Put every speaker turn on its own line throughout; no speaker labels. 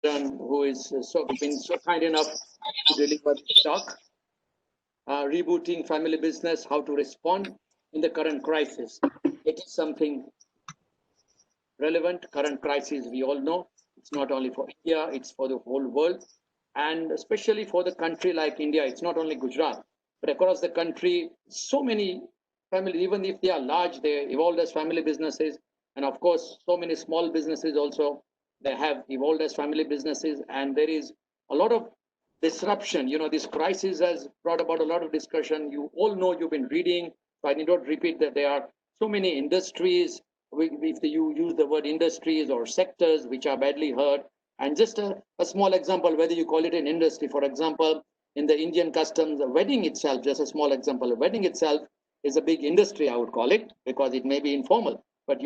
Ramchandran, who is been so kind enough to deliver this talk. Rebooting family business, how to respond in the current crisis. It is something relevant. Current crisis, we all know, it's not only for India, it's for the whole world. And especially for the country like India, it's not only Gujarat, but across the country, so many families, even if they are large, they evolved as family businesses. And of course, so many small businesses also, they have evolved as family businesses. And there is a lot of disruption. This crisis has brought about a lot of discussion. You all know, you've been reading, so I need not repeat that there are so many industries, if you use the word industries or sectors, which are badly hurt. And just a small example, whether you call it an industry, for example, in the Indian customs, the wedding itself, just a small example, the wedding itself is a big industry, I would call it, because it may be informal, but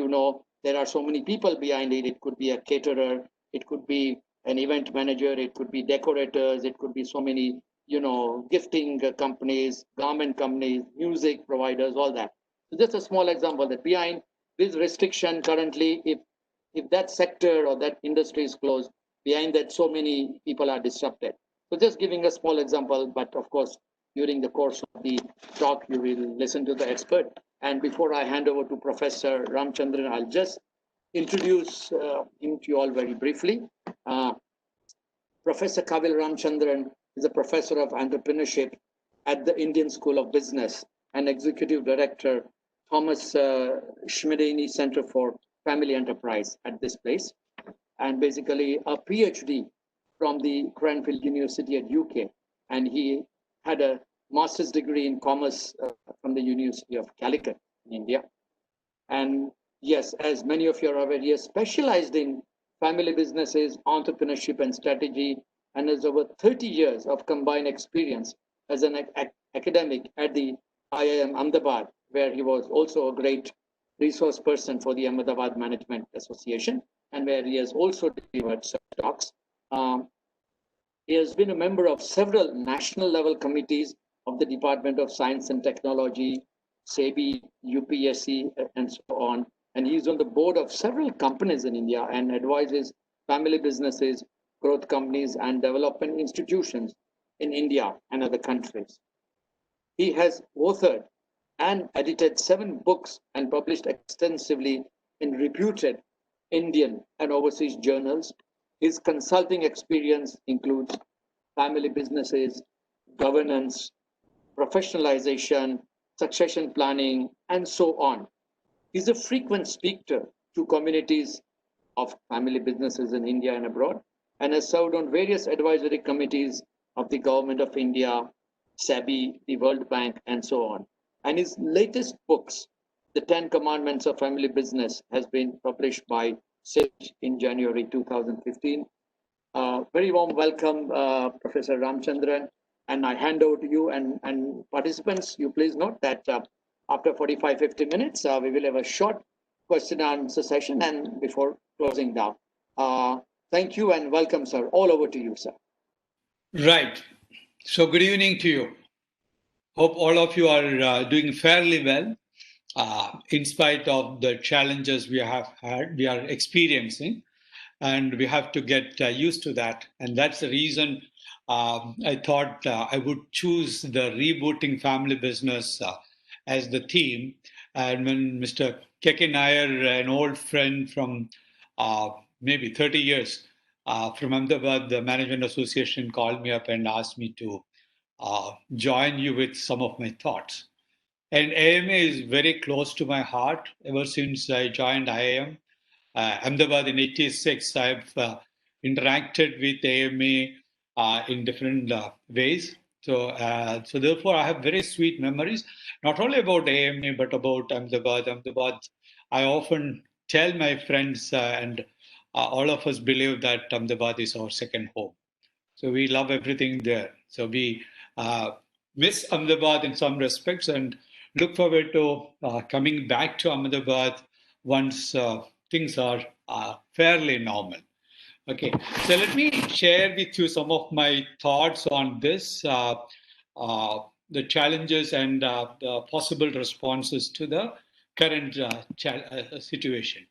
there are so many people behind it. It could be a caterer, it could be an event manager, it could be decorators, it could be so many, gifting companies, garment companies, music providers, all that. So just a small example that behind this restriction currently, if that sector or that industry is closed, behind that so many people are disrupted. So just giving a small example, but of course, during the course of the talk, you will listen to the expert. And before I hand over to Professor Ramchandran, I'll just introduce him to you all very briefly. Professor Kavil Ramchandran is a professor of entrepreneurship at the Indian School of Business and executive director, Thomas Schmidini Center for Family Enterprise at this place, and basically a PhD from the Cranfield University at UK, and he had a master's degree in commerce from the University of Calicut in India. And yes, as many of you are aware, he has specialized in family businesses, entrepreneurship, and strategy, and has over 30 years of combined experience as an academic at the IIM Ahmedabad, where he was also a great resource person for the Ahmedabad Management Association, and where he has also delivered such talks. He has been a member of several national level committees of the Department of Science and Technology, SEBI, UPSC, and so on. And he's on the board of several companies in India and advises family businesses, growth companies, and development institutions in India and other countries. He has authored and edited 7 books and published extensively in reputed Indian and overseas journals. His consulting experience includes family businesses, governance, professionalization, succession planning, and so on. He's a frequent speaker to communities of family businesses in India and abroad, and has served on various advisory committees of the Government of India, SEBI, the World Bank, and so on. And his latest books, The 10 Commandments of Family Business, has been published by SAGE in January 2015. Very warm welcome, Professor Ramchandran, and I hand over to you. And participants, you please note that after 45, 50 minutes, we will have a short question and answer session and before closing down. Thank you and welcome, sir. All over to you, sir.
Right. So good evening to you. Hope all of you are doing fairly well, in spite of the challenges we are experiencing, and we have to get used to that. And that's the reason I thought I would choose the rebooting family business as the theme. And when Mr. Keke Nair, an old friend from maybe 30 years from Ahmedabad, the Management Association, called me up and asked me to join you with some of my thoughts. And AMA is very close to my heart. Ever since I joined IIM, Ahmedabad in '86, I've interacted with AMA in different ways. So therefore, I have very sweet memories, not only about AMA, but about Ahmedabad. I often tell my friends, and all of us believe that Ahmedabad is our second home. So we love everything there. So we miss Ahmedabad in some respects and look forward to coming back to Ahmedabad once things are fairly normal. Okay, so let me share with you some of my thoughts on this, the challenges and the possible responses to the current situation.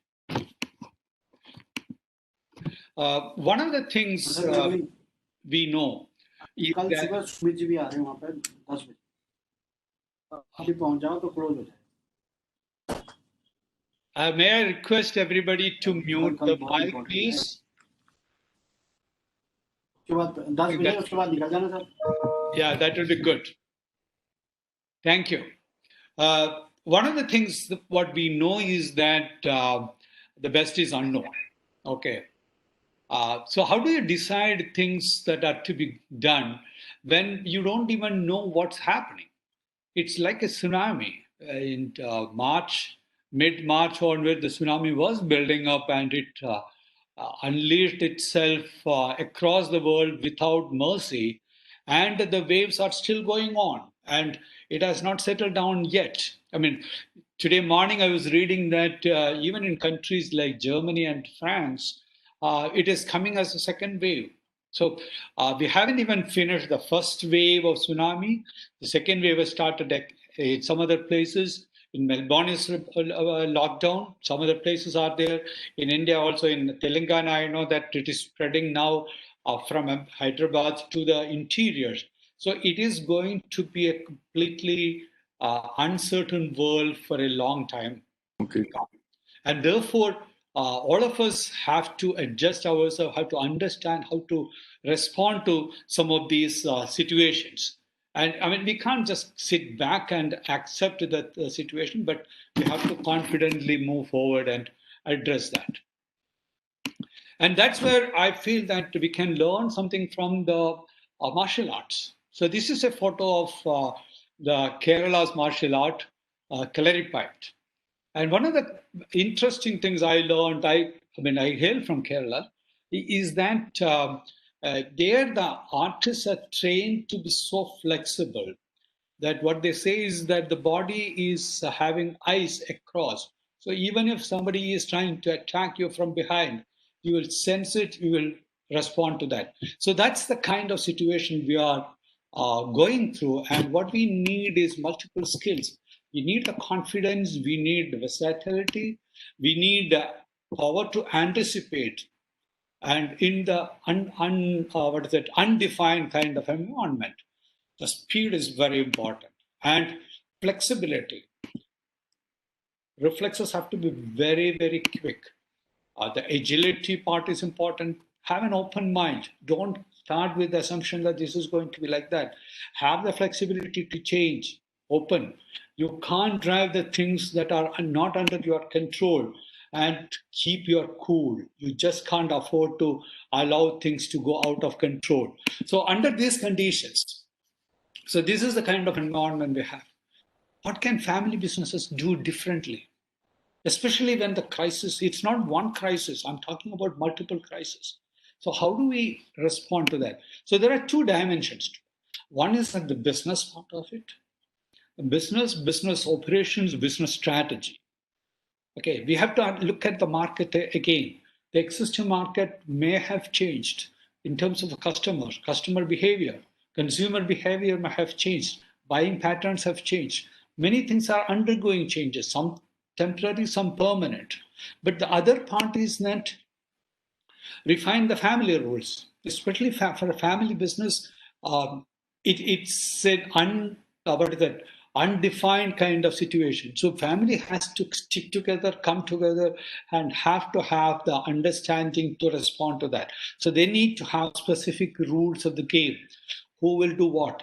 One of the things we know is
कल
that
सुबह सुमित जी भी आ रहे हैं वहाँ पे 10 बजे अभी पहुँच जाओ तो क्लोज हो जाए
may I request everybody to mute the mic, please?
उसके बाद 10 बजे उसके बाद निकल जाना sir
Yeah, that will be good. Thank you. One of the things that what we know is that the best is unknown. Okay. So how do you decide things that are to be done when you don't even know what's happening? It's like a tsunami. In March, mid-March onward, the tsunami was building up and it unleashed itself across the world without mercy. And the waves are still going on and it has not settled down yet. I mean, today morning I was reading that even in countries like Germany and France, it is coming as a second wave. So we haven't even finished the first wave of tsunami. The second wave has started in some other places. In Melbourne is lockdown. Some other places are there. In India also, in Telangana, I know that it is spreading now from Hyderabad to the interior. So it is going to be a completely uncertain world for a long time.
Okay.
And therefore, all of us have to adjust ourselves, have to understand how to respond to some of these situations. And I mean, we can't just sit back and accept that situation, but we have to confidently move forward and address that. And that's where I feel that we can learn something from the martial arts. So this is a photo of the Kerala's martial art, Kalarippayattu. And one of the interesting things I learned, I hail from Kerala, is that there the artists are trained to be so flexible that what they say is that the body is having eyes across. So even if somebody is trying to attack you from behind, you will sense it, you will respond to that. So that's the kind of situation we are going through. And what we need is multiple skills. We need the confidence, we need the versatility, we need the power to anticipate. And in the undefined kind of environment, the speed is very important. And flexibility. Reflexes have to be very, very quick. The agility part is important. Have an open mind. Don't start with the assumption that this is going to be like that. Have the flexibility to change. Open. You can't drive the things that are not under your control and keep your cool. You just can't afford to allow things to go out of control. So under these conditions, so this is the kind of environment we have. What can family businesses do differently? Especially when the crisis, it's not one crisis, I'm talking about multiple crises. So how do we respond to that? So there are two dimensions. One is like the business part of it. Business operations, business strategy. Okay, we have to look at the market again. The existing market may have changed in terms of the customer behavior. Consumer behavior may have changed. Buying patterns have changed. Many things are undergoing changes, some temporary, some permanent. But the other part is that refine the family rules, especially for a family business. It's an undefined kind of situation. So family has to stick together, come together, and have to have the understanding to respond to that. So they need to have specific rules of the game. Who will do what,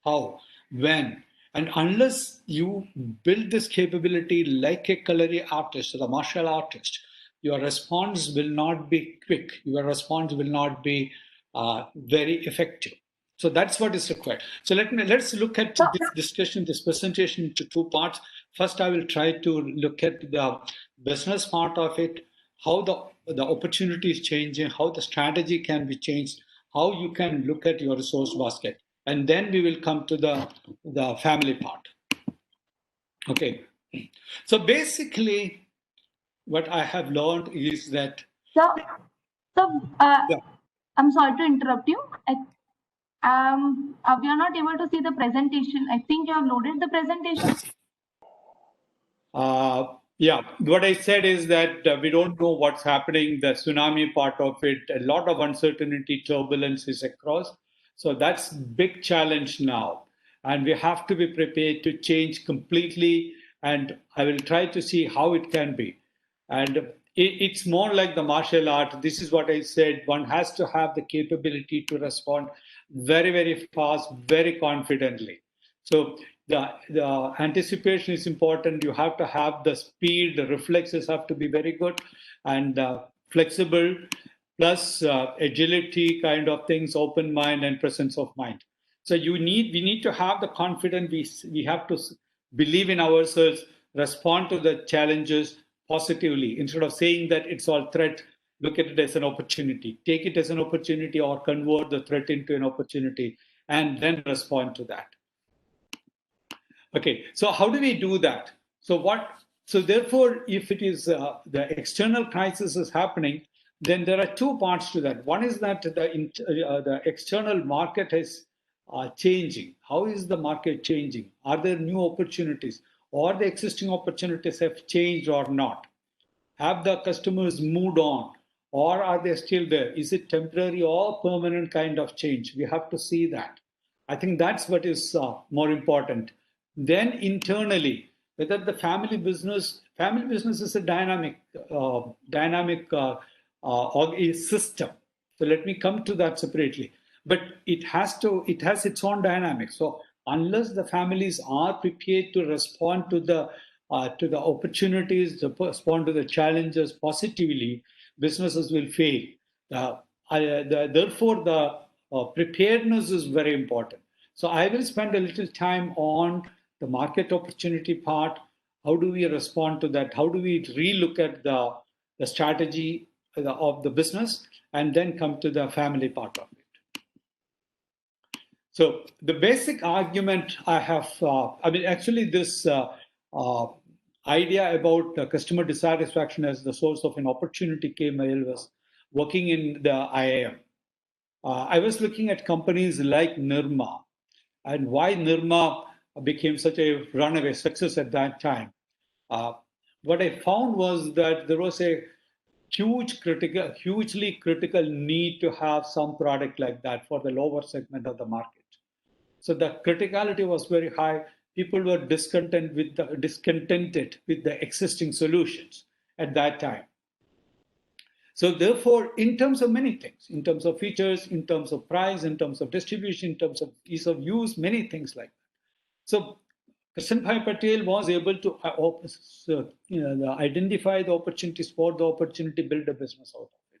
how, when. And unless you build this capability like a culinary artist or a martial artist, your response will not be quick. Your response will not be very effective. So that's what is required. So let's look at this discussion, this presentation into two parts. First, I will try to look at the business part of it, how the opportunity is changing, how the strategy can be changed, how you can look at your resource basket. And then we will come to the family part. Okay. So basically, what I have learned is that.
So
Yeah.
I'm sorry to interrupt you. We are not able to see the presentation. I think you have loaded the presentation.
Yeah, what I said is that we don't know what's happening, the tsunami part of it, a lot of uncertainty, turbulence is across. So that's big challenge now. And we have to be prepared to change completely. And I will try to see how it can be. And it's more like the martial art. This is what I said. One has to have the capability to respond very, very fast, very confidently. So the anticipation is important. You have to have the speed, the reflexes have to be very good and flexible, plus agility kind of things, open mind and presence of mind. So we need to have the confidence. We have to believe in ourselves, respond to the challenges positively instead of saying that it's all threat. Look at it as an opportunity. Take it as an opportunity or convert the threat into an opportunity and then respond to that. Okay, so how do we do that? So therefore, if it is the external crisis is happening, then there are two parts to that. One is that the external market is changing. How is the market changing? Are there new opportunities, or the existing opportunities have changed or not? Have the customers moved on, or are they still there? Is it temporary or permanent kind of change? We have to see that. I think that's what is more important. Then internally, whether the family business is a dynamic system. So let me come to that separately. But it has its own dynamics. So unless the families are prepared to respond to the opportunities, to respond to the challenges positively, businesses will fail. Therefore, the preparedness is very important. So I will spend a little time on the market opportunity part. How do we respond to that? How do we relook at the strategy of the business and then come to the family part of it? So the basic argument I have, actually this idea about customer dissatisfaction as the source of an opportunity came while I was working in the IIM. I was looking at companies like Nirma and why Nirma became such a runaway success at that time. What I found was that there was a hugely critical need to have some product like that for the lower segment of the market. So the criticality was very high. People were discontented with the existing solutions at that time. So therefore, in terms of many things, in terms of features, in terms of price, in terms of distribution, in terms of ease of use, many things like that. So Krishan Patel was able to identify the opportunities for the opportunity, build a business out of it.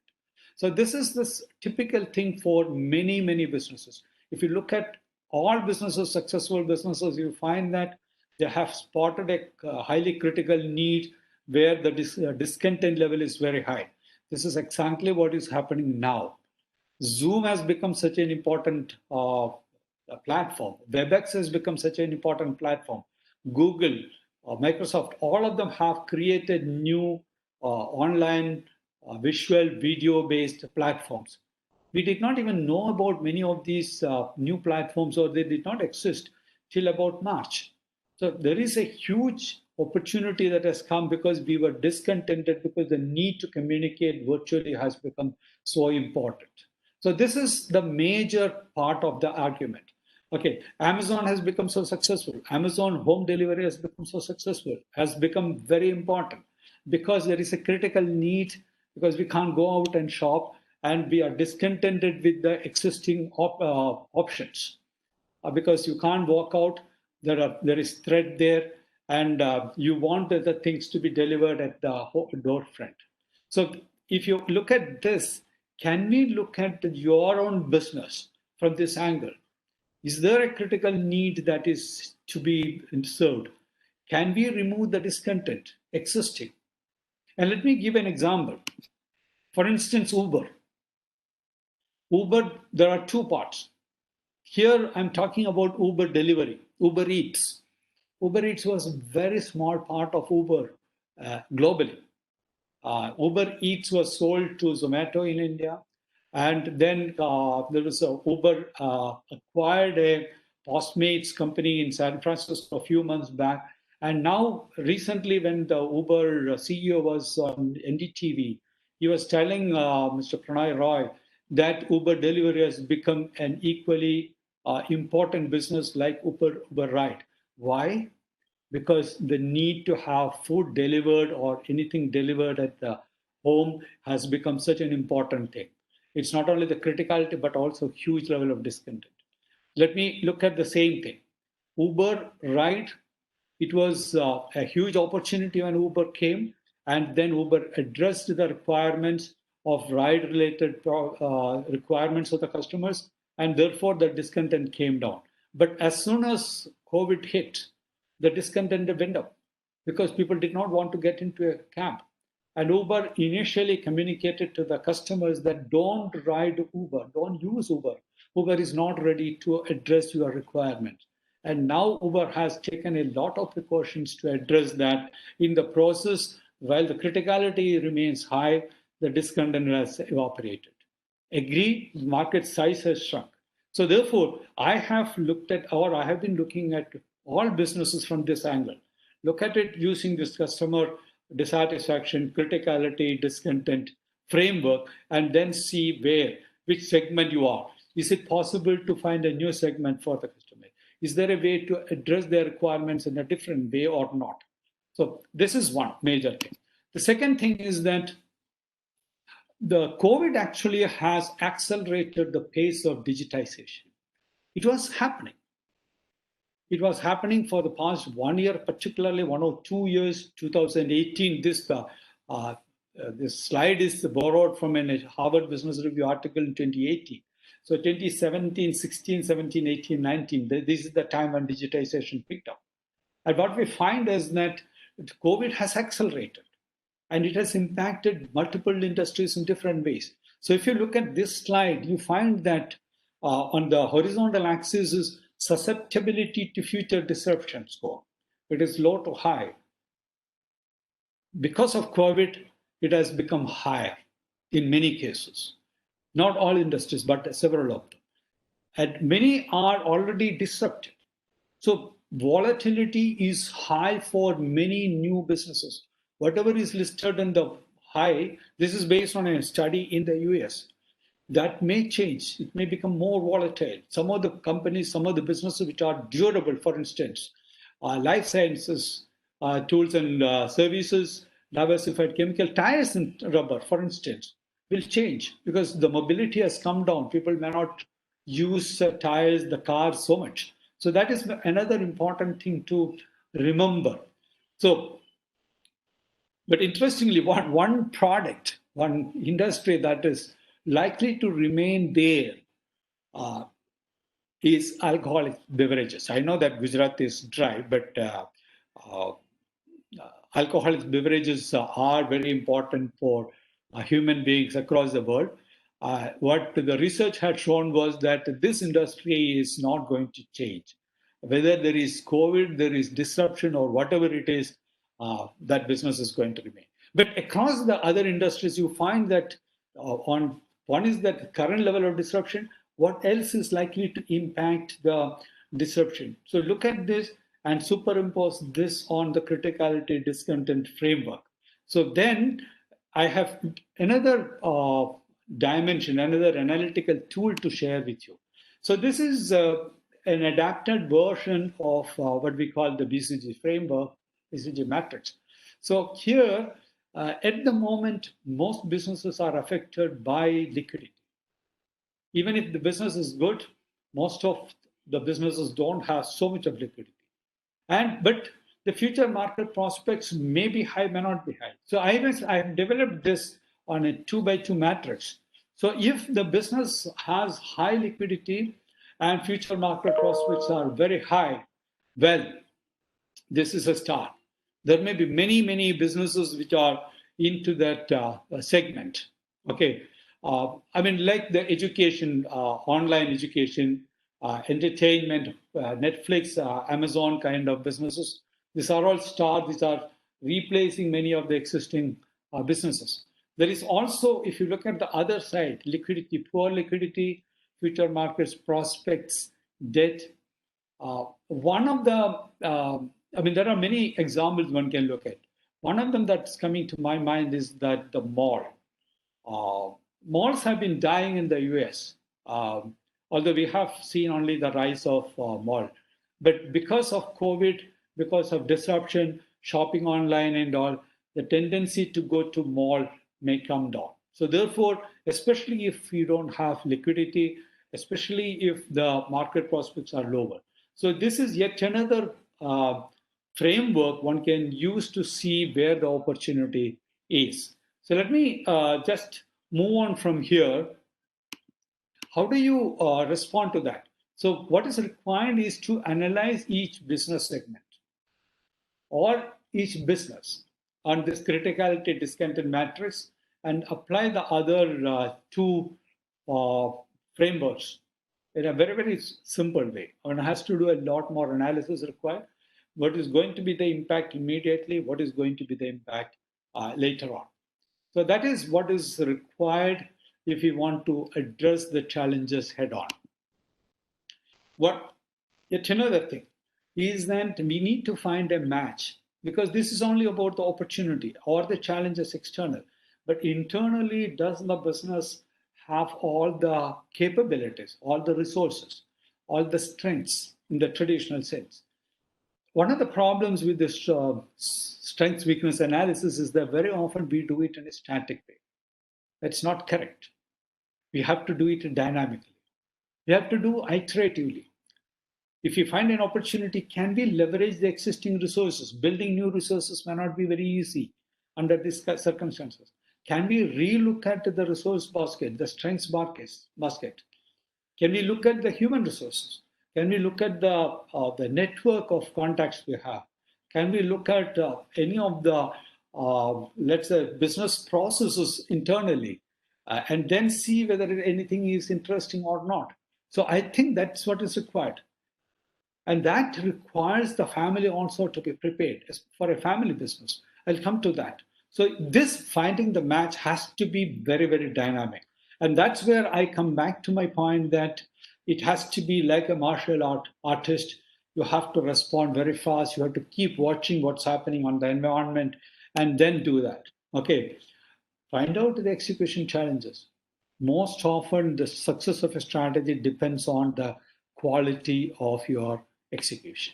So this is this typical thing for many, many businesses. If you look at all businesses, successful businesses, you find that they have spotted a highly critical need where the discontent level is very high. This is exactly what is happening now. Zoom has become such an important platform. WebEx has become such an important platform. Google, Microsoft, all of them have created new online visual video-based platforms. We did not even know about many of these new platforms, or they did not exist till about March. So there is a huge opportunity that has come because we were discontented, because the need to communicate virtually has become so important. So this is the major part of the argument. Okay, Amazon has become so successful. Amazon home delivery has become so successful, has become very important because there is a critical need, because we can't go out and shop and we are discontented with the existing options. Because you can't walk out, there is threat there, and you want the things to be delivered at the door front. So if you look at this, can we look at your own business from this angle? Is there a critical need that is to be served? Can we remove the discontent existing? And let me give an example. For instance, Uber. Uber, there are two parts. Here, I'm talking about Uber delivery, Uber Eats. Uber Eats was a very small part of Uber globally. Uber Eats was sold to Zomato in India. And then there was Uber acquired a Postmates company in San Francisco a few months back. And now, recently, when the Uber CEO was on NDTV, he was telling Mr. Pranay Roy that Uber delivery has become an equally important business like Uber Ride. Why? Because the need to have food delivered or anything delivered at the home has become such an important thing. It's not only the criticality, but also huge level of discontent. Let me look at the same thing. Uber Ride, it was a huge opportunity when Uber came, and then Uber addressed the requirements of ride-related requirements of the customers, and therefore the discontent came down. But as soon as COVID hit, the discontent went up because people did not want to get into a cab. And Uber initially communicated to the customers that don't ride Uber, don't use Uber. Uber is not ready to address your requirements. And now Uber has taken a lot of precautions to address that. In the process, while the criticality remains high, the discontent has evaporated. Agree, market size has shrunk. So therefore, I have looked at, or I have been looking at all businesses from this angle. Look at it using this customer dissatisfaction, criticality, discontent framework, and then see which segment you are. Is it possible to find a new segment for the customer? Is there a way to address their requirements in a different way or not? So this is one major thing. The second thing is that the COVID actually has accelerated the pace of digitization. It was happening. It was happening for the past 1 year, particularly 1 or 2 years, 2018. This slide is borrowed from a Harvard Business Review article in 2018. So 2017, 16, 17, 18, 19, this is the time when digitization picked up. And what we find is that COVID has accelerated and it has impacted multiple industries in different ways. So if you look at this slide, you find that on the horizontal axis is susceptibility to future disruption score. It is low to high. Because of COVID, it has become higher in many cases. Not all industries, but several of them. And many are already disrupted. So volatility is high for many new businesses. Whatever is listed in the high, this is based on a study in the US. That may change. It may become more volatile. Some of the companies, some of the businesses which are durable, for instance, life sciences, tools and services, diversified chemical, tires and rubber, for instance, will change because the mobility has come down. People may not use tires, the cars so much. So that is another important thing to remember. So, but interestingly, one product, one industry that is likely to remain there is alcoholic beverages. I know that Gujarat is dry, but alcoholic beverages are very important for human beings across the world. What the research had shown was that this industry is not going to change. Whether there is COVID, there is disruption, or whatever it is, that business is going to remain. But across the other industries, you find that on one is that current level of disruption. What else is likely to impact the disruption? So look at this and superimpose this on the criticality discontent framework. So then I have another dimension, another analytical tool to share with you. So this is an adapted version of what we call the BCG framework, BCG matrix. So here, at the moment, most businesses are affected by liquidity. Even if the business is good, most of the businesses don't have so much of liquidity. But the future market prospects may be high, may not be high. So I have developed this on a 2x2 matrix. So if the business has high liquidity and future market prospects are very high, well, this is a start. There may be many businesses which are into that segment. Okay, I mean, like the education, online education, entertainment, Netflix, Amazon kind of businesses. These are all stars. These are replacing many of the existing businesses. There is also, if you look at the other side, liquidity, poor liquidity, future markets, prospects, debt. One of the I mean, there are many examples one can look at. One of them that's coming to my mind is that the mall. Uh, Malls have been dying in the US, although we have seen only the rise of mall. But because of COVID, because of disruption, shopping online and all, the tendency to go to mall may come down. So therefore, especially if you don't have liquidity, especially if the market prospects are lower. So this is yet another framework one can use to see where the opportunity is. So let me just move on from here. How do you respond to that? So what is required is to analyze each business segment or each business on this criticality discounted matrix and apply the other two uh, frameworks in a very, very simple way. One has to do a lot more analysis required. What is going to be the impact immediately? What is going to be the impact later on? So that is what is required if we want to address the challenges head on. What yet another thing is that we need to find a match because this is only about the opportunity or the challenges external. But internally, does the business have all the capabilities, all the resources, all the strengths in the traditional sense? One of the problems with this strength weakness analysis is that very often we do it in a static way. That's not correct. We have to do it dynamically. We have to do iteratively. If we find an opportunity, can we leverage the existing resources? Building new resources may not be very easy under these circumstances. Can we relook at the resource basket, the strengths basket? Can we look at the human resources? Can we look at the network of contacts we have? Can we look at any of the, let's say, business processes internally and then see whether anything is interesting or not? So I think that's what is required. And that requires the family also to be prepared for a family business. I'll come to that. So this finding the match has to be very, very dynamic. And that's where I come back to my point that it has to be like a martial artist. You have to respond very fast. You have to keep watching what's happening on the environment and then do that. Okay. Find out the execution challenges. Most often, the success of a strategy depends on the quality of your execution.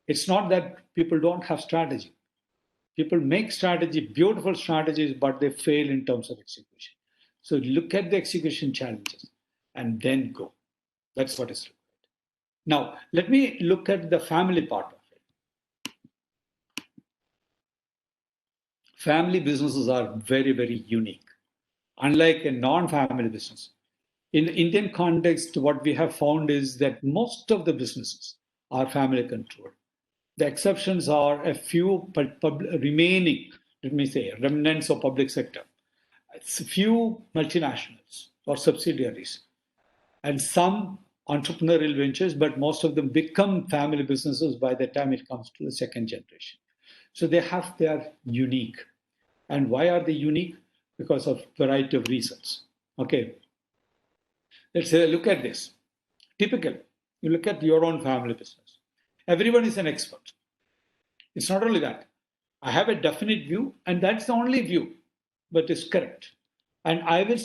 It's not that people don't have strategy. People make strategy, beautiful strategies, but they fail in terms of execution. So look at the execution challenges and then go. That's what is required. Now, let me look at the family part of it. Family businesses are very, very unique, unlike a non-family business. In the Indian context, what we have found is that most of the businesses are family controlled. The exceptions are a few remaining, let me say, remnants of public sector. It's a few multinationals or subsidiaries, and some entrepreneurial ventures, but most of them become family businesses by the time it comes to the second generation. So they are unique. And why are they unique? Because of a variety of reasons. Okay. Let's look at this. Typical, you look at your own family business. Everyone is an expert. It's not only that. I have a definite view, and that's the only view, but it's correct. And I will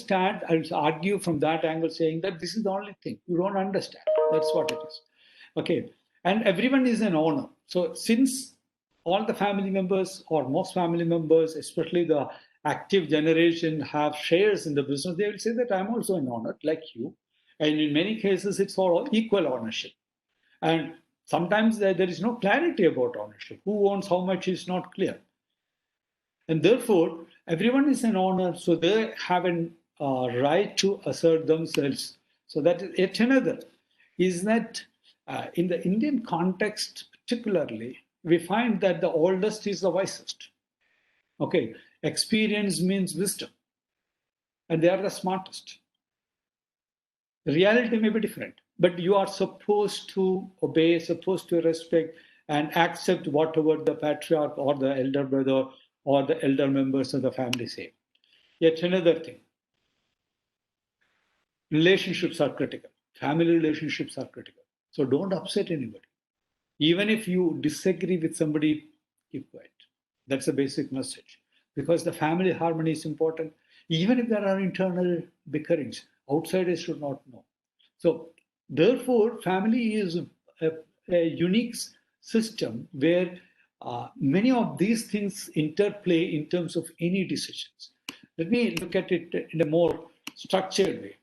argue from that angle saying that this is the only thing. You don't understand. That's what it is. Okay. And everyone is an owner. So since all the family members or most family members, especially the active generation, have shares in the business, they will say that I'm also an owner like you. And in many cases, it's all equal ownership. And sometimes there is no clarity about ownership. Who owns how much is not clear. And therefore, everyone is an owner, so they have a right to assert themselves. So that is yet another is that in the Indian context, particularly, we find that the oldest is the wisest. Okay, experience means wisdom, and they are the smartest. The reality may be different, but you are supposed to obey, supposed to respect, and accept whatever the patriarch or the elder brother or the elder members of the family say. Yet another thing, relationships are critical. Family relationships are critical. So don't upset anybody. Even if you disagree with somebody, keep quiet. That's the basic message. Because the family harmony is important. Even if there are internal bickerings, outsiders should not know. So, therefore, family is a unique system where many of these things interplay in terms of any decisions. Let me look at it in a more structured way.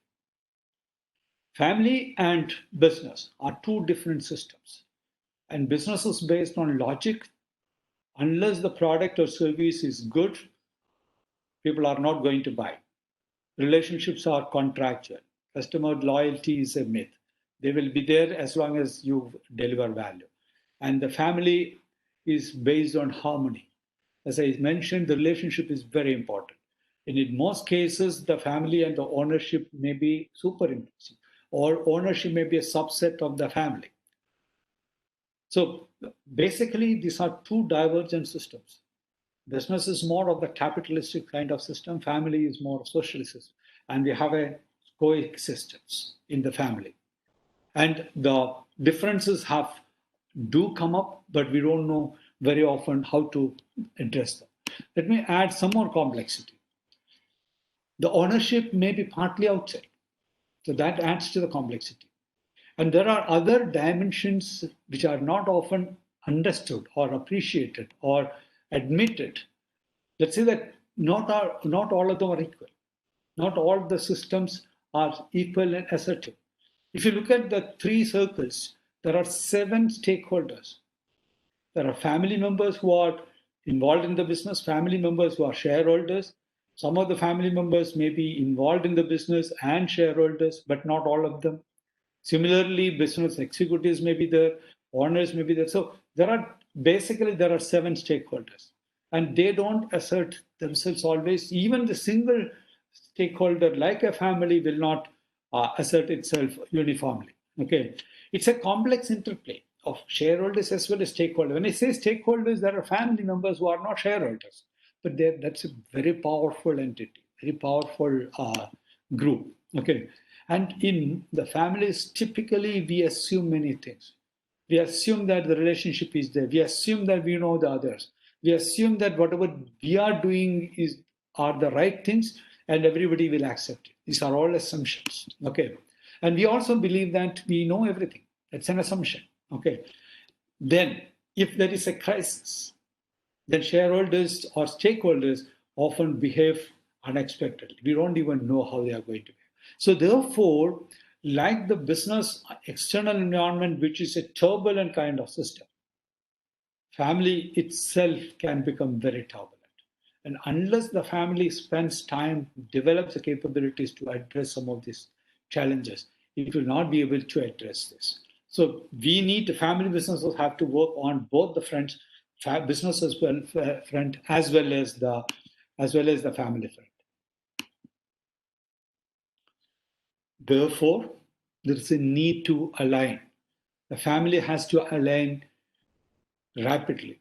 Family and business are two different systems. And business is based on logic. Unless the product or service is good, people are not going to buy. Relationships are contractual. Customer loyalty is a myth. They will be there as long as you deliver value. And the family is based on harmony. As I mentioned, the relationship is very important. And in most cases, the family and the ownership may be superimposing, or ownership may be a subset of the family. So basically, these are two divergent systems. Business is more of the capitalistic kind of system. Family is more socialist. And we have a coexistence in the family. And the differences do come up, but we don't know very often how to address them. Let me add some more complexity. The ownership may be partly outside. So that adds to the complexity. And there are other dimensions which are not often understood or appreciated or admitted. Let's say that not all of them are equal. Not all the systems are equal and assertive. If you look at the three circles, there are 7 stakeholders. There are family members who are involved in the business, family members who are shareholders. Some of the family members may be involved in the business and shareholders, but not all of them. Similarly, business executives may be there, owners may be there. So there are 7 stakeholders, and they don't assert themselves always. Even the single stakeholder, like a family, will not assert itself uniformly. Okay, it's a complex interplay of shareholders as well as stakeholders. When I say stakeholders, there are family members who are not shareholders, but that's a very powerful entity, very powerful group. Okay. And in the families, typically we assume many things. We assume that the relationship is there. We assume that we know the others. We assume that whatever we are doing are the right things, and everybody will accept it. These are all assumptions. Okay. And we also believe that we know everything. That's an assumption. Okay. Then, if there is a crisis, then shareholders or stakeholders often behave unexpectedly. We don't even know how they are going to behave. So therefore, like the business external environment, which is a turbulent kind of system, family itself can become very turbulent. And unless the family spends time, develops the capabilities to address some of these challenges, it will not be able to address this. So family businesses have to work on both the fronts, business as well front as well as the family front. Therefore, there is a need to align. The family has to align rapidly.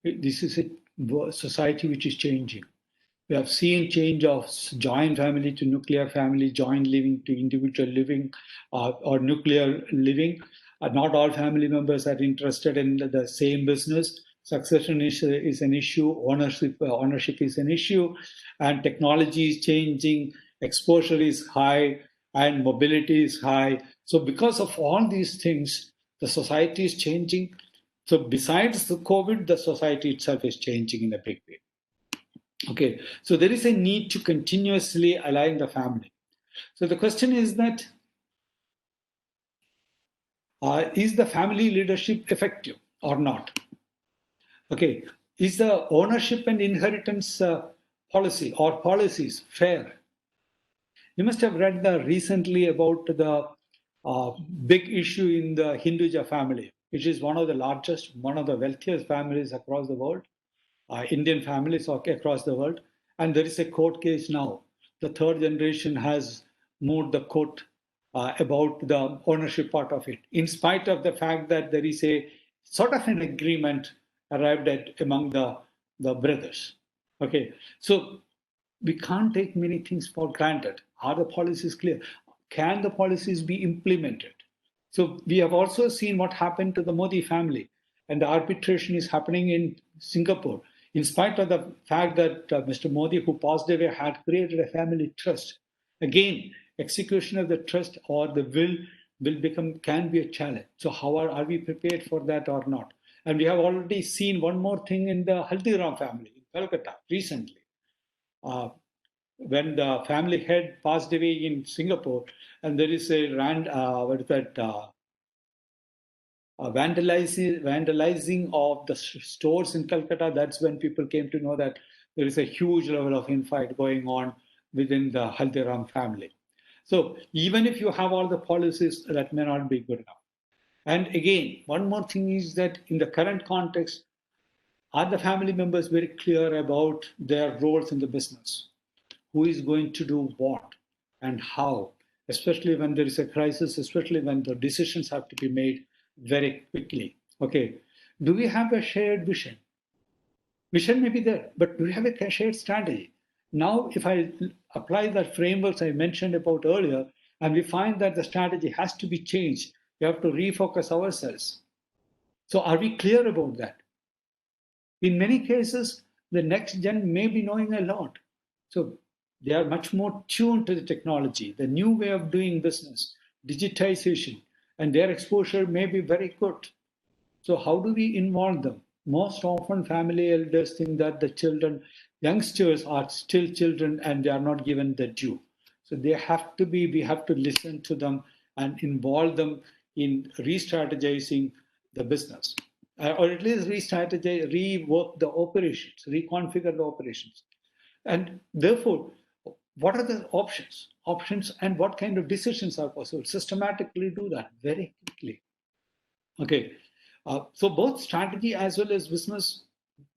This is a society which is changing. We have seen change of joint family to nuclear family, joint living to individual living, or nuclear living. Not all family members are interested in the same business. Succession is an issue. Ownership is an issue, and technology is changing. Exposure is high, and mobility is high. So, because of all these things, the society is changing. So, besides the COVID, the society itself is changing in a big way. Okay, so there is a need to continuously align the family. So the question is that, is the family leadership effective or not? Okay, is the ownership and inheritance policy or policies fair? You must have read recently about the big issue in the Hinduja family, which is one of the largest, one of the wealthiest families across the world. Indian families across the world. And there is a court case now. The third generation has moved the court about the ownership part of it, in spite of the fact that there is a sort of an agreement arrived at among the brothers. Okay, so we can't take many things for granted. Are the policies clear? Can the policies be implemented? So we have also seen what happened to the Modi family, and the arbitration is happening in Singapore, in spite of the fact that Mr. Modi, who passed away, had created a family trust. Again, execution of the trust or the will can be a challenge. So how are we prepared for that or not? And we have already seen one more thing in the Haldiram family in Calcutta recently. When the family head passed away in Singapore, and there is a vandalizing of the stores in Calcutta. That's when people came to know that there is a huge level of infight going on within the Haldiram family. So even if you have all the policies, that may not be good enough. And again, one more thing is that in the current context, are the family members very clear about their roles in the business? Who is going to do what and how, especially when there is a crisis, especially when the decisions have to be made very quickly. Okay, do we have a shared vision? Vision may be there, but do we have a shared strategy? Now, if I apply the frameworks I mentioned about earlier, and we find that the strategy has to be changed, we have to refocus ourselves. So are we clear about that? In many cases, the next gen may be knowing a lot. So they are much more tuned to the technology, the new way of doing business, digitization, and their exposure may be very good. So how do we involve them? Most often family elders think that the children, youngsters are still children and they are not given the due. So we have to listen to them and involve them in re-strategizing the business. Or at least re-strategize, rework the operations, reconfigure the operations. And therefore, what are the options? Options and what kind of decisions are possible? Systematically do that very quickly. Okay, so both strategy as well as business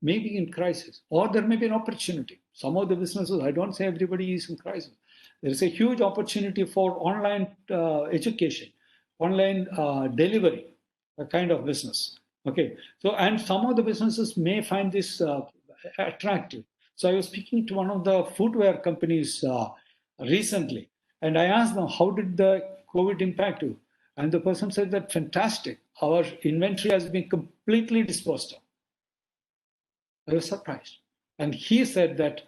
may be in crisis, or there may be an opportunity. Some of the businesses, I don't say everybody is in crisis. There is a huge opportunity for online education, online delivery, a kind of business. Okay, so and some of the businesses may find this attractive. So I was speaking to one of the footwear companies recently, and I asked them, how did the COVID impact you? And the person said that fantastic, our inventory has been completely disposed of. I was surprised. And he said that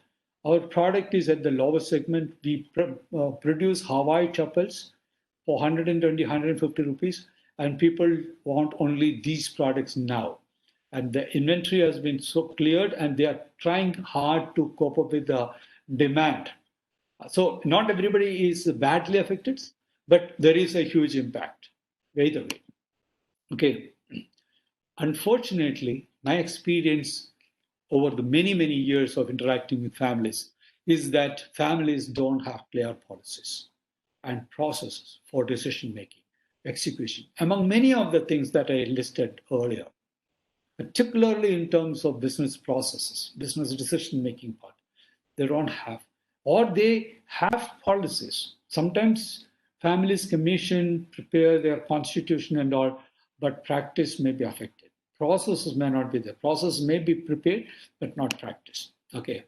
our product is at the lower segment. We produce Hawaii chappals for 120, 150 rupees, and people want only these products now. And the inventory has been so cleared, and they are trying hard to cope up with the demand. So not everybody is badly affected, but there is a huge impact either way. Okay. Unfortunately, my experience over the many, many years of interacting with families is that families don't have clear policies and processes for decision making, execution, among many of the things that I listed earlier, particularly in terms of business processes, business decision making part. They don't have, or they have policies. Sometimes families commission, prepare their constitution and all, but practice may be affected. Processes may not be there. Processes may be prepared, but not practiced. Okay.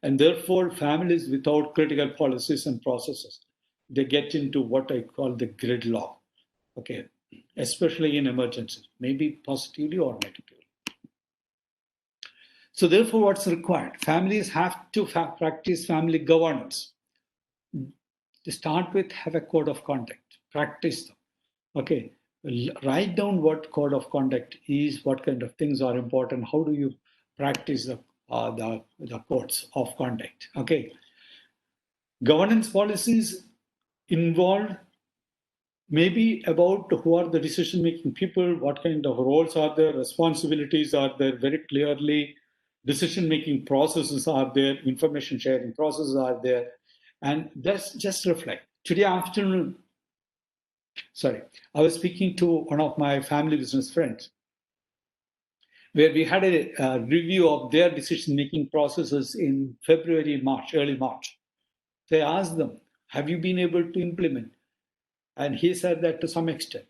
And therefore, families without critical policies and processes, they get into what I call the gridlock. Okay. Especially in emergencies, maybe positively or negatively. So therefore, what's required? Families have to practice family governance. To start with, have a code of conduct. Practice them. Okay. Write down what code of conduct is, what kind of things are important, how do you practice the codes of conduct. Okay. Governance policies involve maybe about who are the decision-making people, what kind of roles are there, responsibilities are there very clearly, decision-making processes are there, information sharing processes are there, and just reflect. Today afternoon, I was speaking to one of my family business friends, where we had a review of their decision-making processes in early March. So I asked them, have you been able to implement? And he said that to some extent.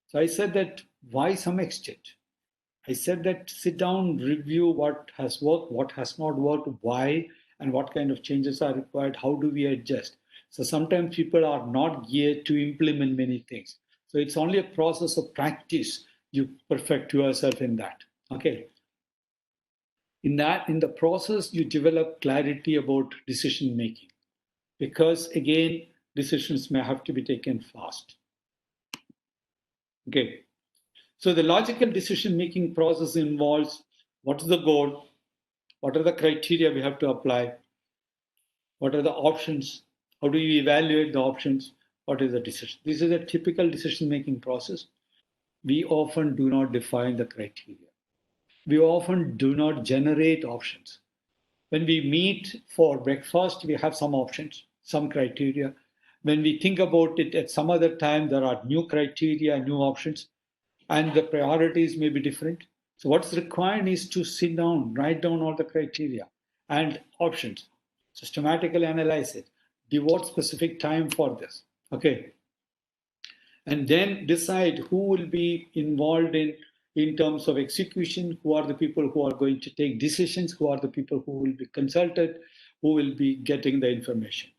So I said that, why some extent? I said that sit down, review what has worked, what has not worked, why, and what kind of changes are required, how do we adjust? So sometimes people are not geared to implement many things. So it's only a process of practice. You perfect yourself in that. Okay. In the process, you develop clarity about decision making, because again, decisions may have to be taken fast. Okay. So the logical decision making process involves what is the goal, what are the criteria we have to apply, what are the options, how do you evaluate the options, what is the decision. This is a typical decision making process. We often do not define the criteria. We often do not generate options. When we meet for breakfast, we have some options, some criteria. When we think about it at some other time, there are new criteria, new options, and the priorities may be different. So what's required is to sit down, write down all the criteria and options, systematically analyze it, devote specific time for this. Okay. And then decide who will be involved in terms of execution, who are the people who are going to take decisions, who are the people who will be consulted, who will be getting the information.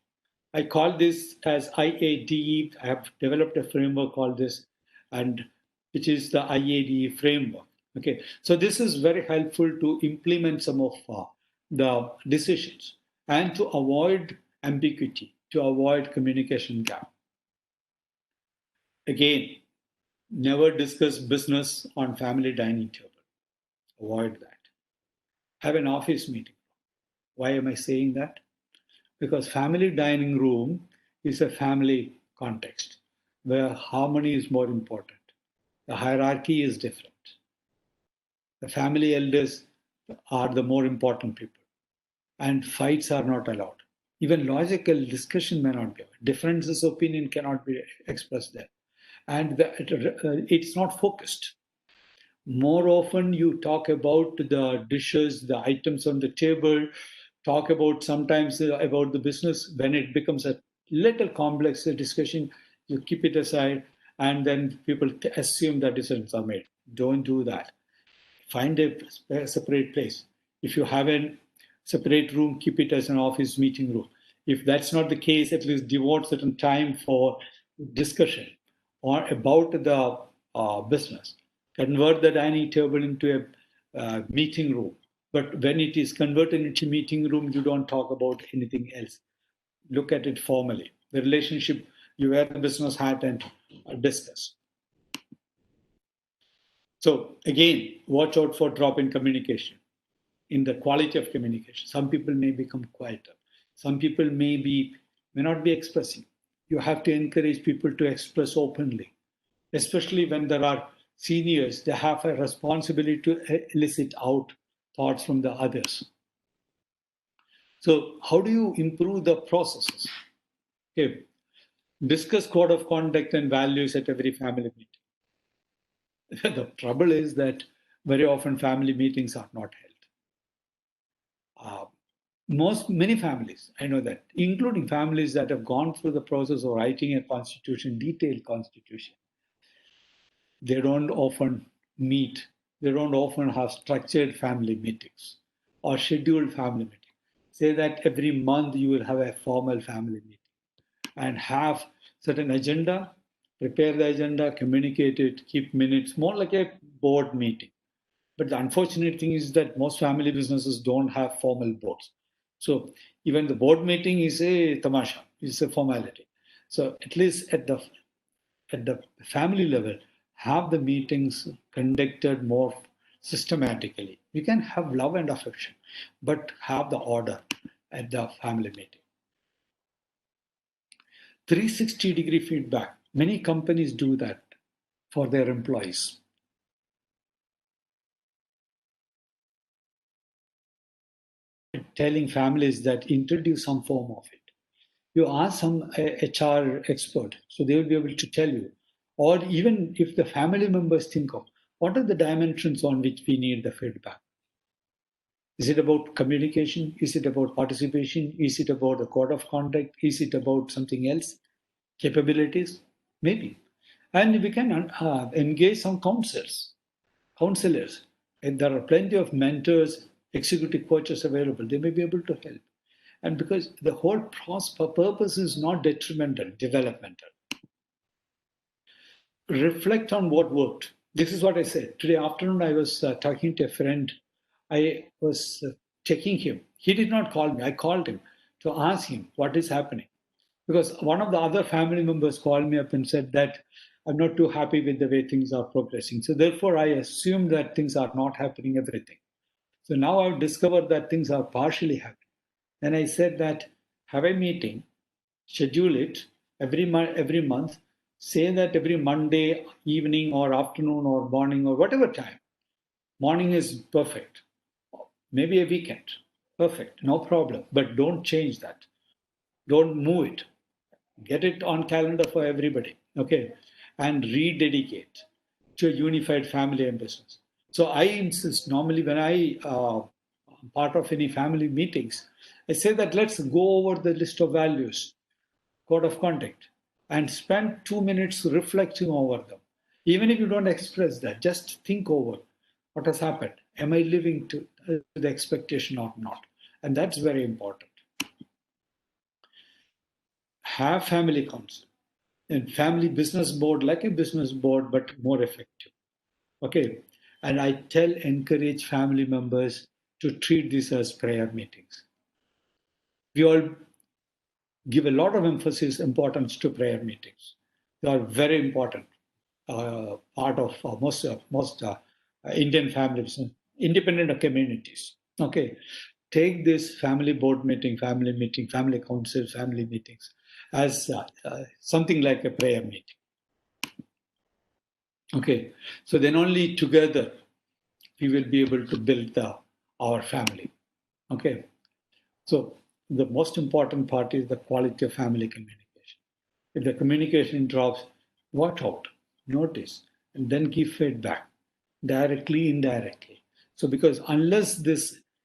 I call this as IADE. I have developed a framework called this, and which is the IADE framework. Okay, so this is very helpful to implement some of the decisions and to avoid ambiguity, to avoid communication gap. Again, never discuss business on family dining table. Avoid that. Have an office meeting. Why am I saying that? Because family dining room is a family context where harmony is more important. The hierarchy is different. The family elders are the more important people, and fights are not allowed. Even logical discussion may not be allowed. Differences of opinion cannot be expressed there. And it's not focused. More often you talk about the dishes, the items on the table, talk about sometimes about the business. When it becomes a little complex discussion, you keep it aside, and then people assume that decisions are made. Don't do that. Find a separate place. If you have a separate room, keep it as an office meeting room. If that's not the case, at least devote certain time for discussion or about the business. Convert the dining table into a meeting room. But when it is converted into meeting room, you don't talk about anything else. Look at it formally. The relationship, you wear the business hat and discuss. So again, watch out for drop in communication, in the quality of communication. Some people may become quieter. Some people may not be expressing. You have to encourage people to express openly, especially when there are seniors. They have a responsibility to elicit out thoughts from the others. So how do you improve the processes? Okay. Discuss code of conduct and values at every family meeting. The trouble is that very often family meetings are not held. Many families, I know that, including families that have gone through the process of writing a constitution, detailed constitution, they don't often meet. They don't often have structured family meetings or scheduled family meetings. Say that every month you will have a formal family meeting and have certain agenda, prepare the agenda, communicate it, keep minutes, more like a board meeting. But the unfortunate thing is that most family businesses don't have formal boards. So even the board meeting is a tamasha, is a formality. So at least at the family level, have the meetings conducted more systematically. You can have love and affection, but have the order at the family meeting. 360-degree feedback. Many companies do that for their employees. Telling families that introduce some form of it. You ask some HR expert, so they will be able to tell you. Or even if the family members think of, what are the dimensions on which we need the feedback? Is it about communication? Is it about participation? Is it about the code of conduct? Is it about something else? Capabilities? Maybe. And we can engage some counselors. And there are plenty of mentors, executive coaches available. They may be able to help. And because the whole purpose is not detrimental, developmental. reflect on what worked. This is what I said. Today afternoon, I was talking to a friend. I was checking him. He did not call me. I called him to ask him what is happening. Because one of the other family members called me up and said that I'm not too happy with the way things are progressing. So therefore, I assume that things are not happening, everything. So now I've discovered that things are partially happening. And I said that have a meeting, schedule it every month, say that every Monday evening or afternoon or morning or whatever time. Morning is perfect. Maybe a weekend. Perfect. No problem. But don't change that. Don't move it. Get it on calendar for everybody. Okay. And rededicate to a unified family and business. So I insist normally when I'm part of any family meetings, I say that let's go over the list of values, code of conduct, and spend 2 minutes reflecting over them. Even if you don't express that, just think over what has happened. Am I living to the expectation or not? And that's very important. Have family council and family business board, like a business board, but more effective. Okay. And I encourage family members to treat this as prayer meetings. We all give a lot of importance to prayer meetings. They are very important part of most Indian families, independent of communities. Okay, take this family board meeting, family council, family meetings as something like a prayer meeting. Okay, so then only together we will be able to build our family. Okay, so the most important part is the quality of family communication. If the communication drops, watch out, notice, and then give feedback directly, indirectly. So because unless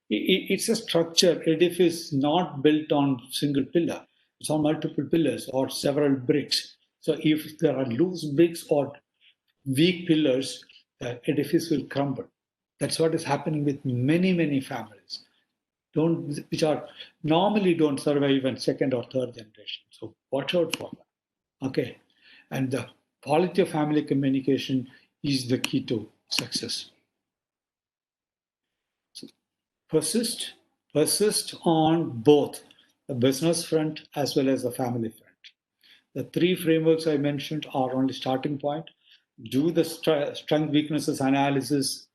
it's a structure, edifice not built on single pillar, it's on multiple pillars or several bricks. So if there are loose bricks or weak pillars, the edifice will crumble. That's what is happening with many, many families, which are normally don't survive even second or third generation. So watch out for that. Okay. And the quality of family communication is the key to success. So persist on both the business front as well as the family front. The three frameworks I mentioned are only starting point. Do the strength weaknesses analysis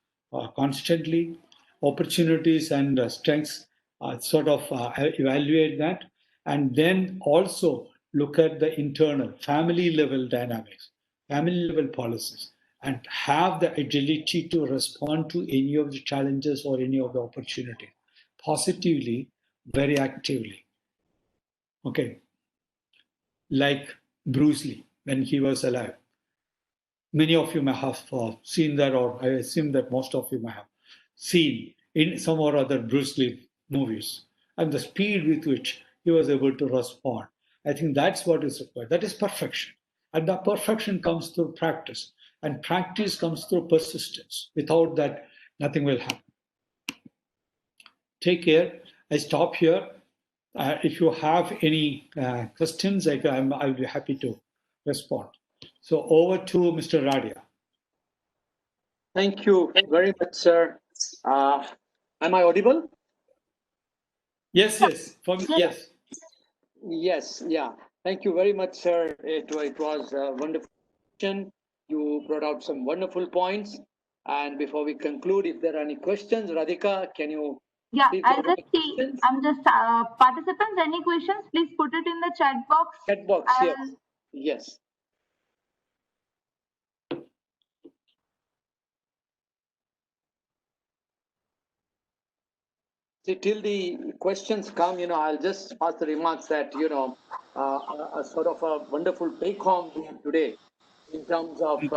constantly, opportunities and strengths, evaluate that, and then also look at the internal family level dynamics, family level policies, and have the agility to respond to any of the challenges or any of the opportunities positively, very actively. Okay, like Bruce Lee when he was alive. Many of you may have seen that, or I assume that most of you may have seen in some or other Bruce Lee movies, and the speed with which he was able to respond. I think that's what is required. That is perfection. And the perfection comes through practice, and practice comes through persistence. Without that, nothing will happen. Take care. I stop here. If you have any questions, I'll be happy to respond. So over to Mr. Radia.
Thank you very much, sir. Am I audible?
Yes. For me, yes.
Yes, yeah. Thank you very much, sir. It was a wonderful session. You brought out some wonderful points. And before we conclude, if there are any questions, Radhika, can you?
Yeah, I'll just see. I'm just participants. Any questions? Please put it in the chat box.
Chat box, yes. Yes. See, till the questions come, I'll just pass the remarks that, a sort of a wonderful take home today in terms of, you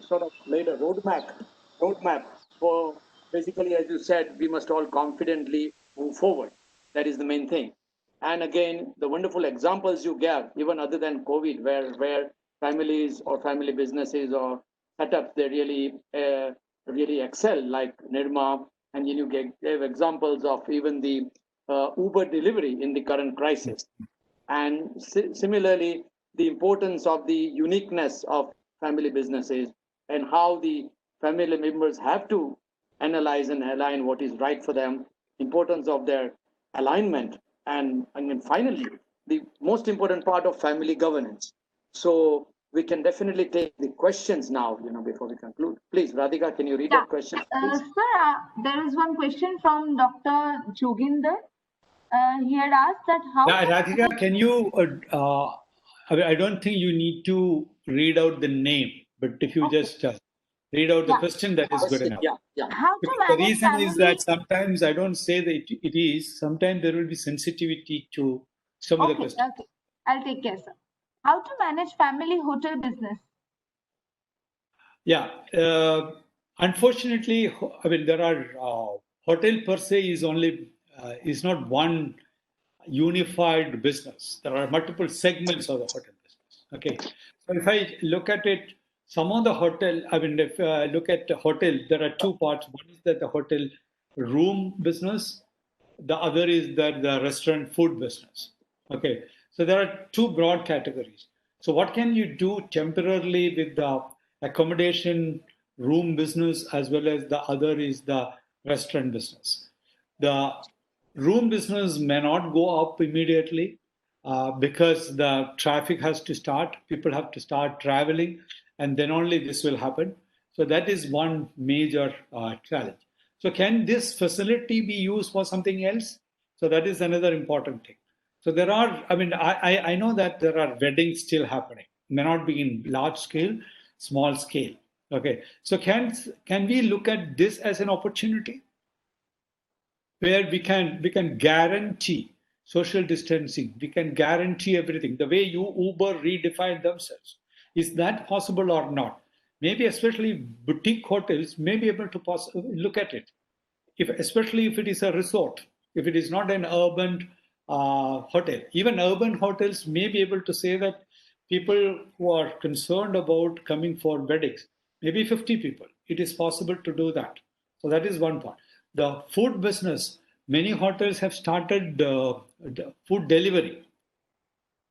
sort of laid a roadmap for basically, as you said, we must all confidently move forward. That is the main thing. And again, the wonderful examples you gave, even other than COVID, where families or family businesses or setups, they really excel, like Nirma, and you gave examples of even the Uber delivery in the current crisis. And similarly, the importance of the uniqueness of family businesses and how the family members have to analyze and align what is right for them, importance of their alignment, and then finally, the most important part of family governance. So we can definitely take the questions now, before we conclude. Please, Radhika, can you read that question, please?
Sir, there is one question from Dr. Joginder. He had asked that how.
Yeah, Radhika, can you? I don't think you need to read out the name, but if you just read out the question, that is good enough.
Yeah.
How to
Because
manage
the reason
family?
is that sometimes I don't say that it is. Sometimes there will be sensitivity to some of the questions.
Okay, I'll take care, sir. How to manage family hotel business?
Yeah. Unfortunately, I mean, there are hotel per se is not one unified business. There are multiple segments of the hotel business. Okay. So if I look at it, some of the hotel, I mean, if I look at the hotel, there are two parts. One is that the hotel room business. The other is that the restaurant food business. Okay. So there are two broad categories. So what can you do temporarily with the accommodation room business as well as the other is the restaurant business? The room business may not go up immediately because the traffic has to start, people have to start traveling, and then only this will happen. So that is one major challenge. So can this facility be used for something else? So that is another important thing. So there are, I mean, I know that there are weddings still happening, may not be in large scale, small scale. Okay, so can we look at this as an opportunity where we can guarantee social distancing, we can guarantee everything the way Uber redefined themselves? Is that possible or not? Maybe especially boutique hotels may be able to look at it, especially if it is a resort, if it is not an urban hotel. Even urban hotels may be able to say that people who are concerned about coming for weddings, maybe 50 people, it is possible to do that. So that is one part. The food business, many hotels have started the food delivery.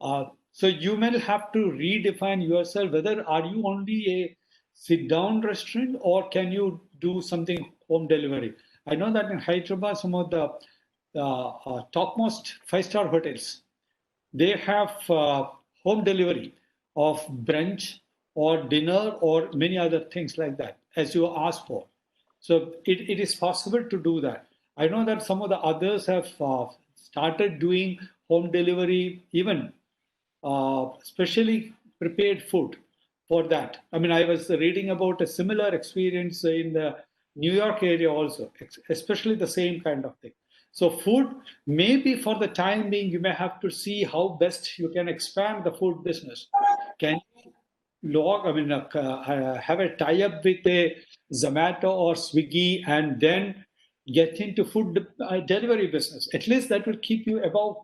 So you may have to redefine yourself whether are you only a sit-down restaurant or can you do something home delivery. I know that in Hyderabad, some of the topmost five-star hotels, they have home delivery of brunch or dinner or many other things like that, as you asked for. So it is possible to do that. I know that some of the others have started doing home delivery, even specially prepared food for that. I mean, I was reading about a similar experience in the New York area also, especially the same kind of thing. So food, maybe for the time being, you may have to see how best you can expand the food business. Can you have a tie-up with a Zomato or Swiggy and then get into food delivery business? At least that will keep you above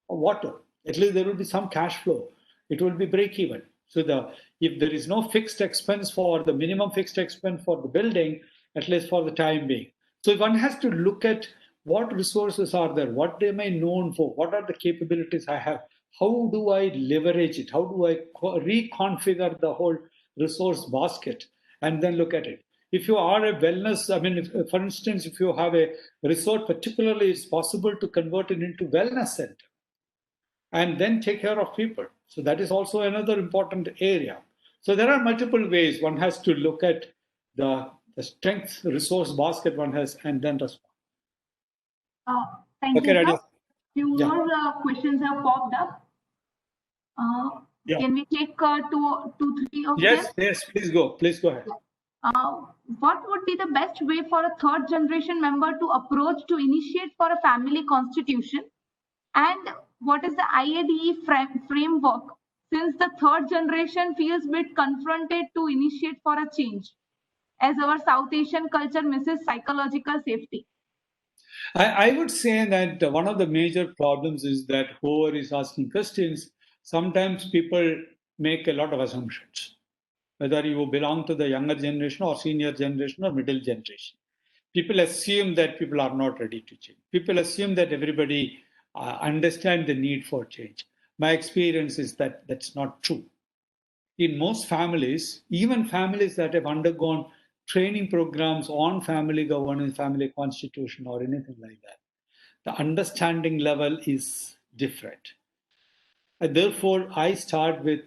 water. At least there will be some cash flow. It will be break even. So if there is no fixed expense for the minimum fixed expense for the building, at least for the time being. So one has to look at what resources are there, what am I known for, what are the capabilities I have, how do I leverage it, how do I reconfigure the whole resource basket, and then look at it. If you are a wellness, I mean, for instance, if you have a resort, particularly, it's possible to convert it into wellness center and then take care of people. So that is also another important area. So there are multiple ways one has to look at the strength resource basket one has and then respond.
Thank
Okay,
you, sir. Few
yeah.
more questions have popped up.
Yeah.
Can we take two, three of them?
Yes, please go ahead.
What would be the best way for a third generation member to approach to initiate for a family constitution? And what is the IADE framework, since the third generation feels bit confronted to initiate for a change, as our South Asian culture misses psychological safety?
I would say that one of the major problems is that whoever is asking questions, sometimes people make a lot of assumptions, whether you belong to the younger generation or senior generation or middle generation. People assume that people are not ready to change. People assume that everybody understands the need for change. My experience is that that's not true. In most families, even families that have undergone training programs on family governance, family constitution, or anything like that, the understanding level is different. And therefore, I start with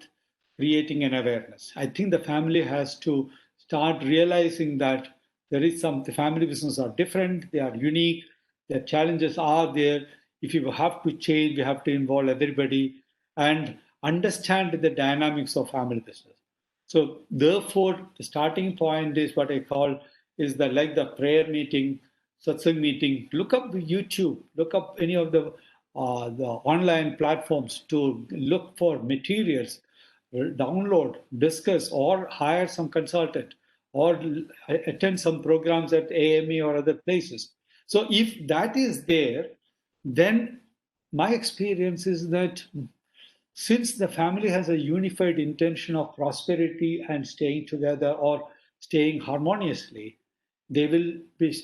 creating an awareness. I think the family has to start realizing that the family businesses are different, they are unique, their challenges are there. If you have to change, we have to involve everybody and understand the dynamics of family business. So therefore, the starting point is what I call is like the prayer meeting, satsang meeting. Look up YouTube, look up any of the online platforms to look for materials, download, discuss, or hire some consultant, or attend some programs at AME or other places. So if that is there, then my experience is that since the family has a unified intention of prosperity and staying together or staying harmoniously, they will be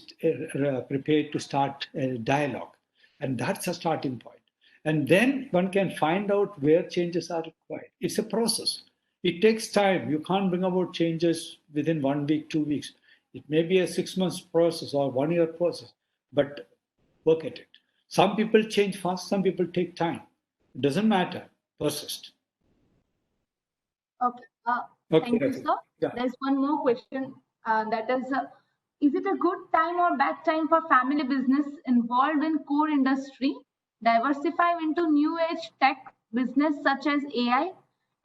prepared to start a dialogue. And that's a starting point. And then one can find out where changes are required. It's a process. It takes time. You can't bring about changes within 1 week, 2 weeks. It may be a 6 months process or 1 year process, but work at it. Some people change fast, some people take time. It doesn't matter. Persist.
Okay.
Okay,
Thank you, sir.
yeah.
There's one more question. That is it a good time or bad time for family business involved in core industry diversify into new age tech business such as AI?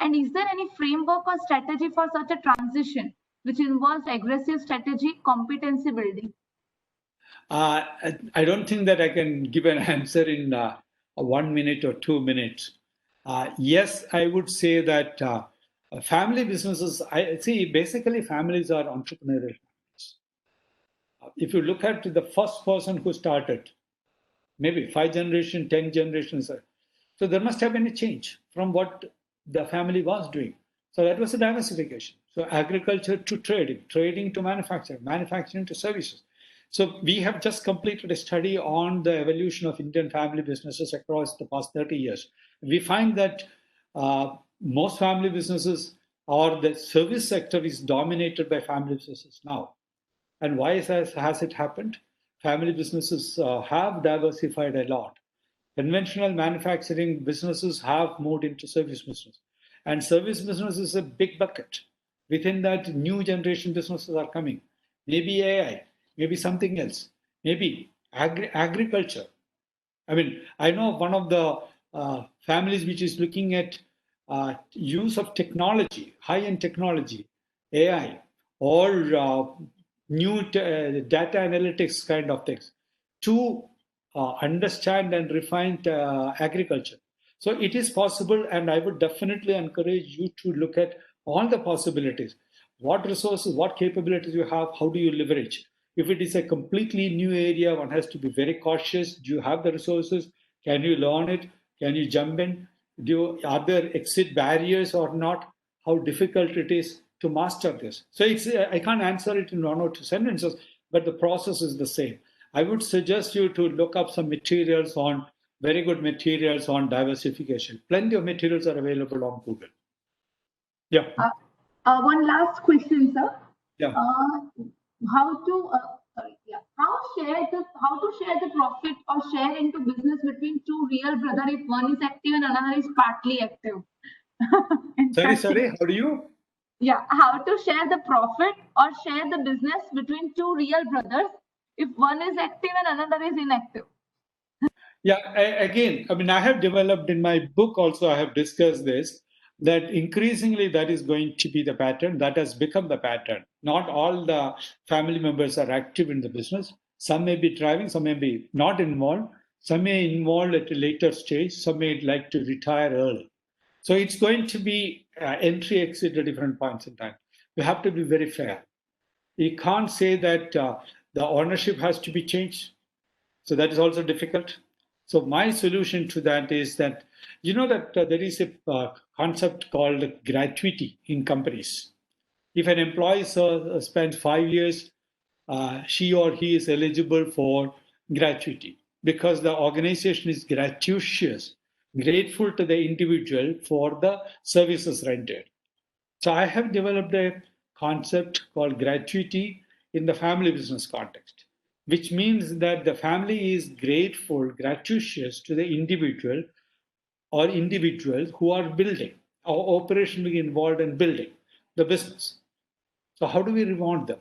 And is there any framework or strategy for such a transition, which involves aggressive strategy, competency building?
I don't think that I can give an answer in 1 minute or 2 minutes. Yes, I would say that family businesses, I see basically families are entrepreneurial families. If you look at the first person who started, maybe 5 generations, 10 generations, so there must have been a change from what the family was doing. So that was a diversification. So agriculture to trading, trading to manufacturing, manufacturing to services. So we have just completed a study on the evolution of Indian family businesses across the past 30 years. We find that most family businesses or the service sector is dominated by family businesses now. And why has it happened? Family businesses have diversified a lot. Conventional manufacturing businesses have moved into service business. And service business is a big bucket. Within that, new generation businesses are coming. Maybe AI, maybe something else, maybe agriculture. I mean, I know one of the families which is looking at use of technology, high-end technology, AI, or new data analytics kind of things to understand and refine agriculture. So it is possible, and I would definitely encourage you to look at all the possibilities. What resources, what capabilities you have, how do you leverage? If it is a completely new area, one has to be very cautious. Do you have the resources? Can you learn it? Can you jump in? Are there exit barriers or not? How difficult it is to master this? So I can't answer it in 1 or 2 sentences, but the process is the same. I would suggest you to look up some materials on very good materials on diversification. Plenty of materials are available on Google. Yeah.
One last question, sir.
Yeah.
How to share the profit or share into business between two real brother if one is active and another is partly active?
Sorry. How do you?
Yeah, how to share the profit or share the business between two real brothers if one is active and another is inactive?
Yeah, I have developed in my book also, I have discussed this, that increasingly that is going to be the pattern. That has become the pattern. Not all the family members are active in the business. Some may be driving, some may be not involved. Some may involved at a later stage. Some may like to retire early. So it's going to be entry, exit at different points in time. We have to be very fair. You can't say that the ownership has to be changed. So that is also difficult. So my solution to that is that, you know that there is a concept called gratuity in companies. If an employee spends 5 years, she or he is eligible for gratuity because the organization is gratuitous, grateful to the individual for the services rendered. So I have developed a concept called gratuity in the family business context, which means that the family is grateful, gratuitous to the individual or individuals who are building or operationally involved in building the business. So how do we reward them?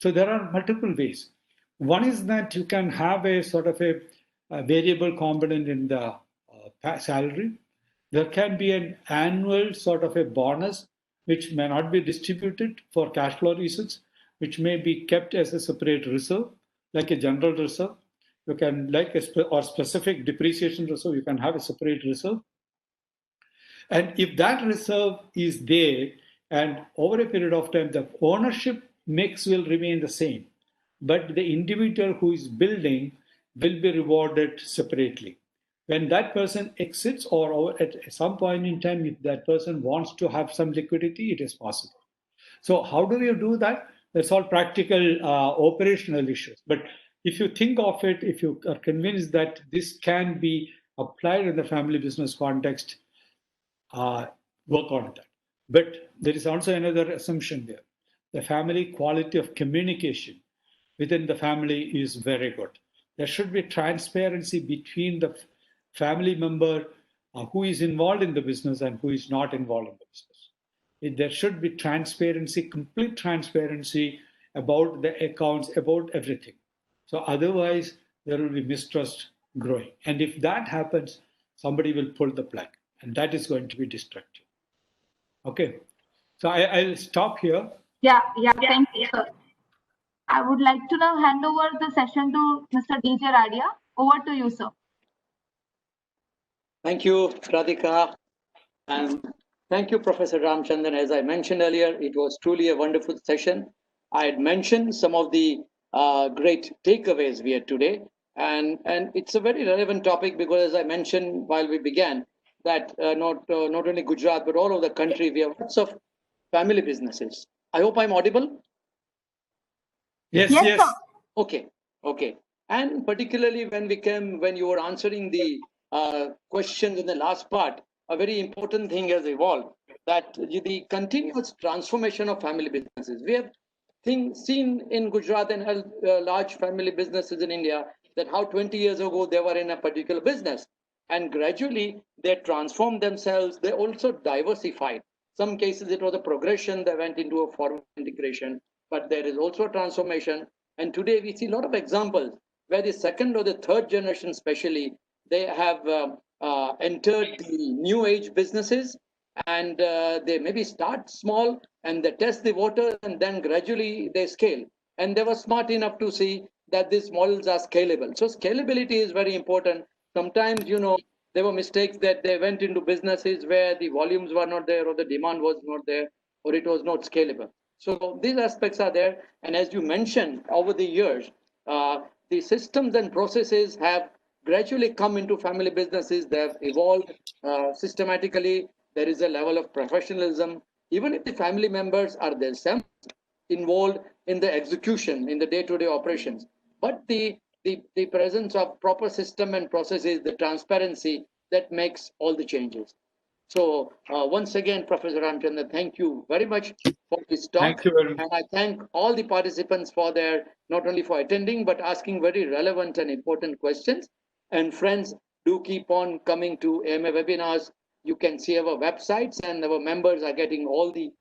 So there are multiple ways. One is that you can have a sort of a variable component in the salary. There can be an annual sort of a bonus which may not be distributed for cash flow reasons, which may be kept as a separate reserve, like a general reserve. You can, like or specific depreciation reserve, you can have a separate reserve. And if that reserve is there, and over a period of time, the ownership mix will remain the same, but the individual who is building will be rewarded separately. When that person exits, or at some point in time, if that person wants to have some liquidity, it is possible. So how do you do that? That's all practical operational issues. But if you think of it, if you are convinced that this can be applied in the family business context, work on that. But there is also another assumption there. The family quality of communication within the family is very good. There should be transparency between the family member who is involved in the business and who is not involved in the business. There should be transparency, complete transparency about the accounts, about everything. So otherwise, there will be mistrust growing. And if that happens, somebody will pull the plug, and that is going to be destructive. Okay, so I'll stop here.
Yeah, thank you, sir. I would like to now hand over the session to Mr. DJ Radia. Over to you, sir.
Thank you, Radhika. And thank you, Professor Ramchandran. As I mentioned earlier, it was truly a wonderful session. I had mentioned some of the great takeaways we had today. And it's a very relevant topic because, as I mentioned while we began, that not only Gujarat, but all over the country, we have lots of family businesses. I hope I'm audible.
Yes.
Sir.
Okay. And particularly when you were answering the questions in the last part, a very important thing has evolved, that the continuous transformation of family businesses. We have seen in Gujarat and large family businesses in India that how 20 years ago they were in a particular business, and gradually they transformed themselves. They also diversified. Some cases it was a progression, they went into a formal integration, but there is also a transformation. And today we see a lot of examples where the second or the third generation especially, they have entered the new age businesses, and they maybe start small and they test the water, and then gradually they scale. And they were smart enough to see that these models are scalable. So scalability is very important. Sometimes, there were mistakes that they went into businesses where the volumes were not there, or the demand was not there, or it was not scalable. So these aspects are there. And as you mentioned, over the years, the systems and processes have gradually come into family businesses. They have evolved systematically. There is a level of professionalism. Even if the family members are themselves involved in the execution, in the day-to-day operations, but the presence of proper system and processes, the transparency, that makes all the changes. So once again, Professor Ramchandran, thank you very much for this talk.
Thank you very much.
And I thank all the participants for not only for attending, but asking very relevant and important questions. And friends, do keep on coming to AMA webinars. You can see our websites, and our members are getting all the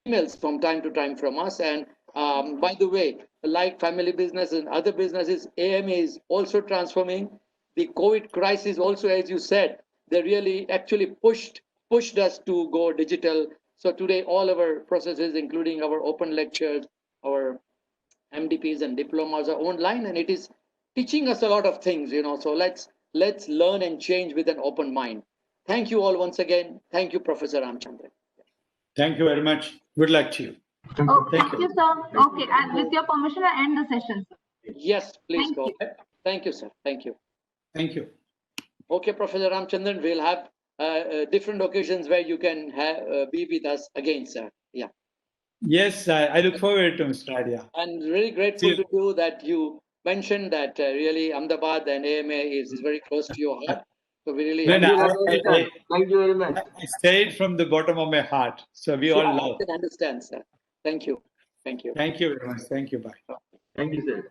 emails from time to time from us. And by the way, like family business and other businesses, AMA is also transforming. The COVID crisis also, as you said, they really actually pushed us to go digital. So today, all our processes, including our open lectures, our MDPs and diplomas, are online, and it is teaching us a lot of things. So let's learn and change with an open mind. Thank you all once again. Thank you, Professor Ramchandran.
Thank you very much. Good luck to you.
Thank you, sir. Okay, and with your permission, I end the session, sir.
Yes, please go ahead. Thank you, sir. Thank you.
Thank you.
Okay, Professor Ramchandran, we'll have different occasions where you can be with us again, sir. Yeah.
Yes, I look forward to Mr. Radia.
And really grateful to you that you mentioned that really Ahmedabad and AMA is very close to your heart. So we really
No, no,
Thank you very much.
I say it from the bottom of my heart. So we all
I
love.
can understand, sir. Thank you. Thank you.
Thank you very much. Thank you. Bye.
Thank you, sir.